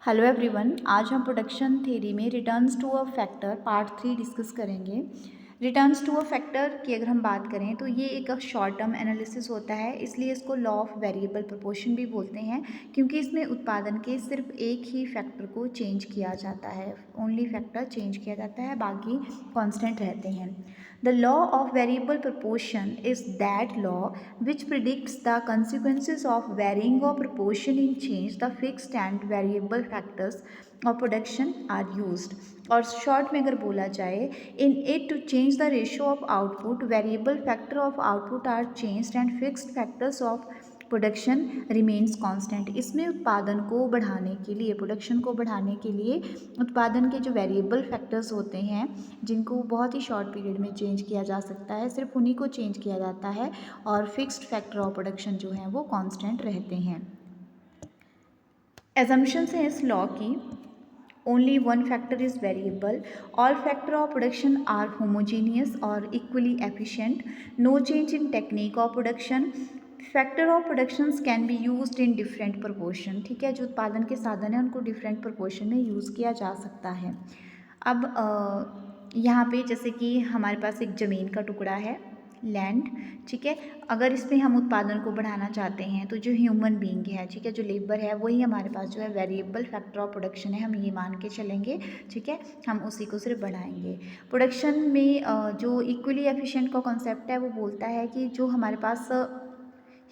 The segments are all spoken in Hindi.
हेलो एवरीवन, आज हम प्रोडक्शन थ्योरी में returns to a factor part 3 discuss करेंगे। रिटर्न्स टू अ फैक्टर की अगर हम बात करें तो ये एक शॉर्ट टर्म एनालिसिस होता है, इसलिए इसको लॉ ऑफ वेरिएबल प्रोपोर्शन भी बोलते हैं, क्योंकि इसमें उत्पादन के सिर्फ एक ही फैक्टर को चेंज किया जाता है, ओनली फैक्टर चेंज किया जाता है, बाकी कांस्टेंट रहते हैं। The law of variable proportion is that law which predicts the consequences of varying or proportion in change the fixed and variable factors of production are used। और शॉर्ट में अगर बोला जाए, in it to change the ratio of output, variable factor of output are changed and fixed factors of production remains constant. इसमें उत्पादन को बढ़ाने के लिए, प्रोडक्शन को बढ़ाने के लिए उत्पादन के जो वेरिएबल फैक्टर्स होते हैं, जिनको बहुत ही शॉर्ट पीरियड में चेंज किया जा सकता है, सिर्फ उन्हीं को चेंज किया जाता है, और फिक्स्ड फैक्टर ऑफ प्रोडक्शन जो है वो कांस्टेंट रहते हैं। एजम्पशंस हैं इस लॉ की। Only one factor is variable, all factor of production are homogeneous और equally efficient, no change in technique of production, factor of productions can be used in different proportion. ठीक है, जो उत्पादन के साधन हैं उनको डिफरेंट प्रोपोर्शन में यूज़ किया जा सकता है। अब यहाँ पे जैसे कि हमारे पास एक ज़मीन का टुकड़ा है, लैंड, ठीक है। अगर इसमें हम उत्पादन को बढ़ाना चाहते हैं तो जो ह्यूमन बीइंग है, ठीक है, जो लेबर है, वही हमारे पास जो है वेरिएबल फैक्टर ऑफ प्रोडक्शन है, हम ये मान के चलेंगे, ठीक है, हम उसी को सिर्फ बढ़ाएंगे। प्रोडक्शन में जो इक्वली एफिशिएंट का कॉन्सेप्ट है वो बोलता है कि जो हमारे पास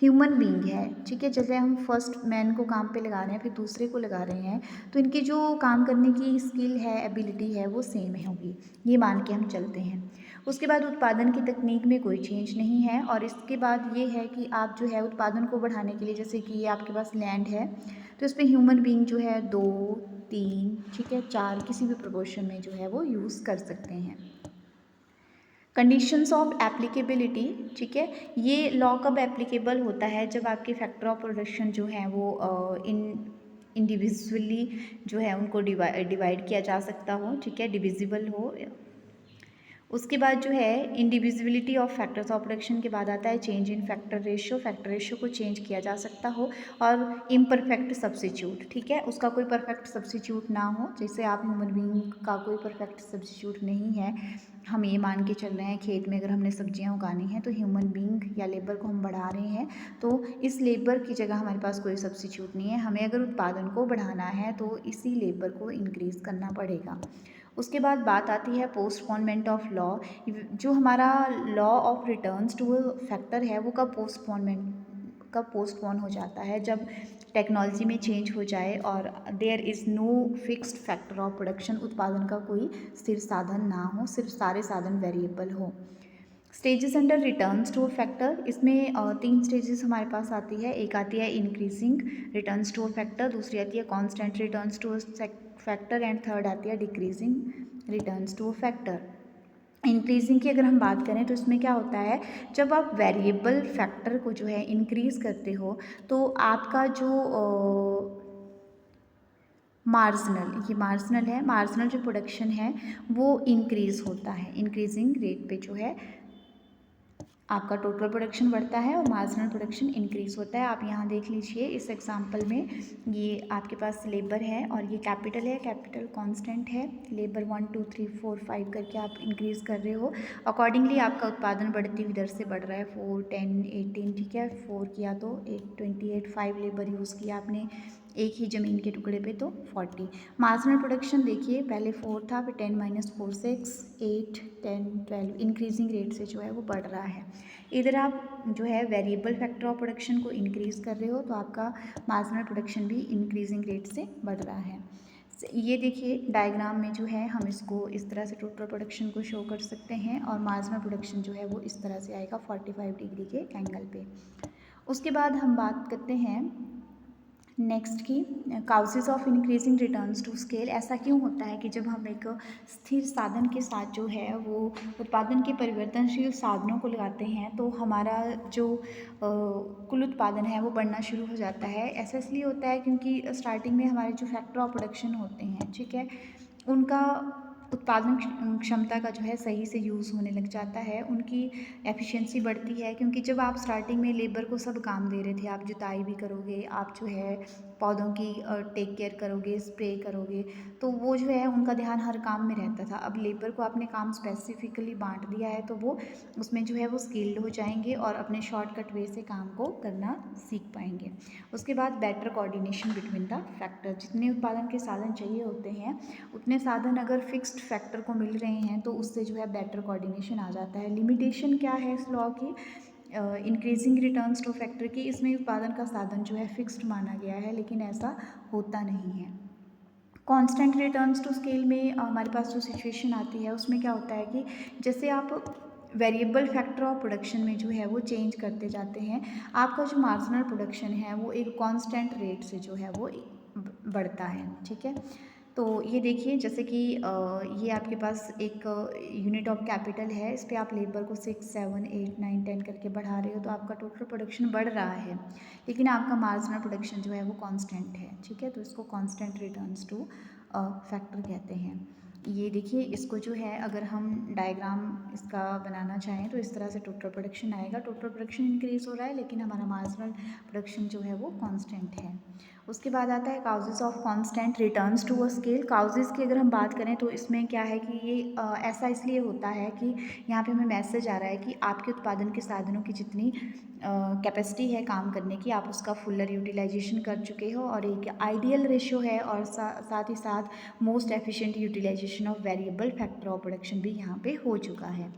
ह्यूमन बीइंग है, ठीक है, जैसे हम फर्स्ट मैन को काम पे लगा रहे हैं, फिर दूसरे को लगा रहे हैं, तो इनकी जो काम करने की स्किल है, एबिलिटी है, वो सेम होगी, ये मान के हम चलते हैं। उसके बाद उत्पादन की तकनीक में कोई चेंज नहीं है, और इसके बाद ये है कि आप जो है उत्पादन को बढ़ाने के लिए, जैसे कि ये आपके पास लैंड है, तो इस पर ह्यूमन बीइंग जो है 2, 3, ठीक है, 4 किसी भी प्रोपोर्शन में जो है वो यूज़ कर सकते हैं। कंडीशंस ऑफ एप्लीकेबिलिटी, ठीक है, ये लॉ कब एप्लीकेबल होता है, जब आपके फैक्टर ऑफ प्रोडक्शन जो है वो इंडिविजुअली जो है उनको डिवाइड किया जा सकता हो, ठीक है, डिविजिबल हो। उसके बाद जो है इंडिविजिबिलिटी ऑफ फैक्टर्स ऑफ प्रोडक्शन के बाद आता है चेंज इन फैक्टर रेशियो को चेंज किया जा सकता हो, और इम्परफेक्ट सब्स्टिट्यूट, ठीक है, उसका कोई परफेक्ट सब्स्टिट्यूट ना हो, जैसे आप ह्यूमन बीइंग का कोई परफेक्ट सब्स्टिट्यूट नहीं है। हम ये मान के चल रहे हैं, खेत में अगर हमने सब्जियां उगानी हैं तो ह्यूमन बीइंग या लेबर को हम बढ़ा रहे हैं, तो इस लेबर की जगह हमारे पास कोई सब्स्टिट्यूट नहीं है। हमें अगर उत्पादन को बढ़ाना है तो इसी लेबर को इंक्रीज़ करना पड़ेगा। उसके बाद बात आती है पोस्टपोनमेंट ऑफ लॉ। जो हमारा law of returns two factor है वो कब पोस्टपोन हो जाता है, जब टेक्नोलॉजी में चेंज हो जाए और there is no fixed factor of production, उत्पादन का कोई स्थिर साधन ना हो, सिर्फ सारे साधन वेरिएबल हो। Stages under returns two factor, इसमें 3 स्टेजेस हमारे पास आती है। एक आती है इंक्रीजिंग रिटर्न्स टू फैक्टर, दूसरी आती है constant returns two factor, and third आती है decreasing returns two factor. Increasing की अगर हम बात करें तो इसमें क्या होता है, जब आप वेरिएबल फैक्टर को जो है इंक्रीज़ करते हो तो आपका जो मार्जिनल जो प्रोडक्शन है वो इंक्रीज़ होता है। इंक्रीजिंग रेट पे जो है आपका टोटल प्रोडक्शन बढ़ता है और मार्जिनल प्रोडक्शन इंक्रीज़ होता है। आप यहाँ देख लीजिए इस एग्जांपल में, ये आपके पास लेबर है और ये कैपिटल है, कैपिटल कांस्टेंट है, लेबर 1 2 3 4 5 करके आप इंक्रीज़ कर रहे हो, अकॉर्डिंगली आपका उत्पादन बढ़ती हुई दर से बढ़ रहा है, 4 10 18, ठीक है, 4 किया तो 8 28, 5 लेबर यूज़ किया आपने एक ही ज़मीन के टुकड़े पे तो 40। मार्जिनल प्रोडक्शन देखिए, पहले 4 था, फिर 10 - 4 6 8 10 12, इंक्रीजिंग रेट से जो है वो बढ़ रहा है। इधर आप जो है वेरिएबल फैक्टर ऑफ प्रोडक्शन को इंक्रीज़ कर रहे हो तो आपका मार्जिनल प्रोडक्शन भी इंक्रीजिंग रेट से बढ़ रहा है। ये देखिए डायग्राम में जो है हम इसको इस तरह से टोटल प्रोडक्शन को शो कर सकते हैं, और मार्जिनल प्रोडक्शन जो है वो इस तरह से आएगा 45 डिग्री के एंगल पे। उसके बाद हम बात करते हैं नेक्स्ट की causes of increasing returns to scale. ऐसा क्यों होता है कि जब हम एक स्थिर साधन के साथ जो है वो उत्पादन के परिवर्तनशील साधनों को लगाते हैं तो हमारा जो कुल उत्पादन है वो बढ़ना शुरू हो जाता है। ऐसा इसलिए होता है क्योंकि स्टार्टिंग में हमारे जो फैक्टर ऑफ प्रोडक्शन होते हैं, ठीक है, उनका उत्पादन क्षमता का जो है सही से यूज़ होने लग जाता है, उनकी एफिशिएंसी बढ़ती है। क्योंकि जब आप स्टार्टिंग में लेबर को सब काम दे रहे थे, आप जुताई भी करोगे, आप जो है पौधों की टेक केयर करोगे, स्प्रे करोगे, तो वो जो है उनका ध्यान हर काम में रहता था। अब लेबर को आपने काम स्पेसिफिकली बांट दिया है, तो वो उसमें जो है वो स्किल्ड हो जाएंगे और अपने शॉर्टकट वे से काम को करना सीख पाएंगे। उसके बाद better coordination between the factor, जितने उत्पादन के साधन चाहिए होते हैं उतने साधन अगर फिक्स्ड फैक्टर को मिल रहे हैं तो उससे जो है बेटर कोऑर्डिनेशन आ जाता है। लिमिटेशन क्या है इस लॉ की? इंक्रीजिंग रिटर्न्स टू फैक्टर की, इसमें उत्पादन का साधन जो है फिक्स्ड माना गया है, लेकिन ऐसा होता नहीं है। कांस्टेंट रिटर्न्स टू स्केल में हमारे पास जो सिचुएशन आती है उसमें क्या होता है कि जैसे आप वेरिएबल फैक्टर ऑफ प्रोडक्शन में जो है वो चेंज करते जाते हैं, आपका जो मार्जिनल प्रोडक्शन है वो एक कांस्टेंट रेट से जो है वो बढ़ता है। ठीक है, तो ये देखिए जैसे कि ये आपके पास एक यूनिट ऑफ कैपिटल है, इस पर आप लेबर को 6, 7, 8, 9, 10 करके बढ़ा रहे हो, तो आपका टोटल प्रोडक्शन बढ़ रहा है, लेकिन आपका मार्जिनल प्रोडक्शन जो है वो कांस्टेंट है। ठीक है, तो इसको कांस्टेंट रिटर्न्स टू फैक्टर कहते हैं। ये देखिए, इसको जो है अगर हम डायग्राम इसका बनाना चाहें तो इस तरह से टोटल प्रोडक्शन आएगा। टोटल प्रोडक्शन इंक्रीज़ हो रहा है, लेकिन हमारा मार्जिनल प्रोडक्शन जो है वो कांस्टेंट है। उसके बाद आता है causes of constant returns to a scale. Causes की अगर हम बात करें तो इसमें क्या है कि ये ऐसा इसलिए होता है कि यहाँ पे हमें मैसेज आ रहा है कि आपके उत्पादन के साधनों की जितनी कैपेसिटी है काम करने की, आप उसका फुलर यूटिलाइजेशन कर चुके हो, और एक आइडियल रेशियो है, और साथ ही साथ most efficient utilization of variable factor of production भी यहाँ पे हो चुका है।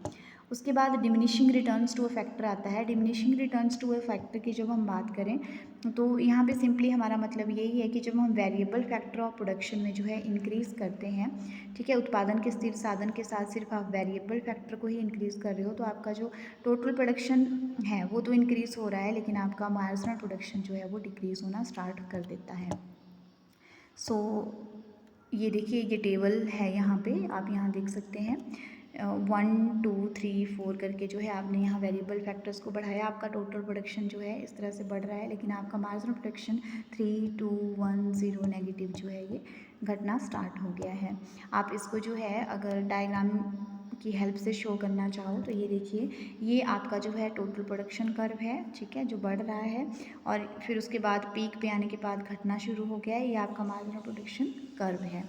उसके बाद diminishing returns to a factor आता है। Diminishing returns to a factor की जब हम बात करें तो यहाँ पे सिंपली हमारा मतलब यही है कि जब हम वेरिएबल फैक्टर ऑफ प्रोडक्शन में जो है इंक्रीज़ करते हैं, ठीक है, उत्पादन के स्थिर साधन के साथ सिर्फ आप वेरिएबल फैक्टर को ही इंक्रीज़ कर रहे हो, तो आपका जो टोटल प्रोडक्शन है वो तो इंक्रीज़ हो रहा है, लेकिन आपका मार्जिनल प्रोडक्शन जो है वो डिक्रीज़ होना स्टार्ट कर देता है। सो ये देखिए, ये टेबल है, यहाँ पे आप यहाँ देख सकते हैं 1, 2, 3, 4 करके जो है आपने यहाँ वेरिएबल फैक्टर्स को बढ़ाया, आपका टोटल प्रोडक्शन जो है इस तरह से बढ़ रहा है, लेकिन आपका मार्जिनल प्रोडक्शन 3, 2, 1, 0 नेगेटिव जो है ये घटना स्टार्ट हो गया है। आप इसको जो है अगर डायग्राम की हेल्प से शो करना चाहो तो ये देखिए, ये आपका जो है टोटल प्रोडक्शन कर्व है, ठीक है, जो बढ़ रहा है, और फिर उसके बाद पीक पे आने के बाद घटना शुरू हो गया है, ये आपका मार्जिनल प्रोडक्शन कर्व है।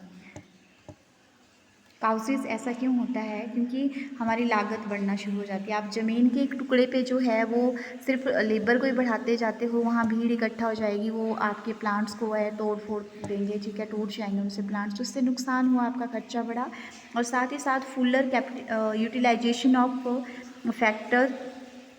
काउसेस ऐसा क्यों होता है? क्योंकि हमारी लागत बढ़ना शुरू हो जाती है। आप ज़मीन के एक टुकड़े पे जो है वो सिर्फ लेबर को ही बढ़ाते जाते हो, वहाँ भीड़ इकट्ठा हो जाएगी, वो आपके प्लांट्स को है तोड़ फोड़ देंगे, ठीक है, टूट जाएंगे उनसे प्लांट्स, तो इससे नुकसान हुआ, आपका खर्चा बढ़ा, और साथ ही साथ fuller utilization of factor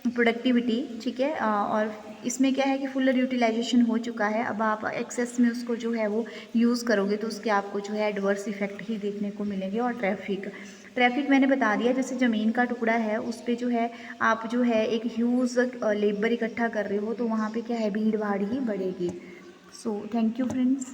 productivity, ठीक है, और इसमें क्या है कि फुलर यूटिलाइजेशन हो चुका है, अब आप एक्सेस में उसको जो है वो यूज़ करोगे तो उसके आपको जो है एडवर्स इफेक्ट ही देखने को मिलेंगे। और ट्रैफिक मैंने बता दिया, जैसे ज़मीन का टुकड़ा है उस पर जो है आप जो है एक ह्यूज लेबर इकट्ठा कर रहे हो, तो वहाँ पे क्या है, भीड़ भाड़ ही बढ़ेगी। So thank you friends.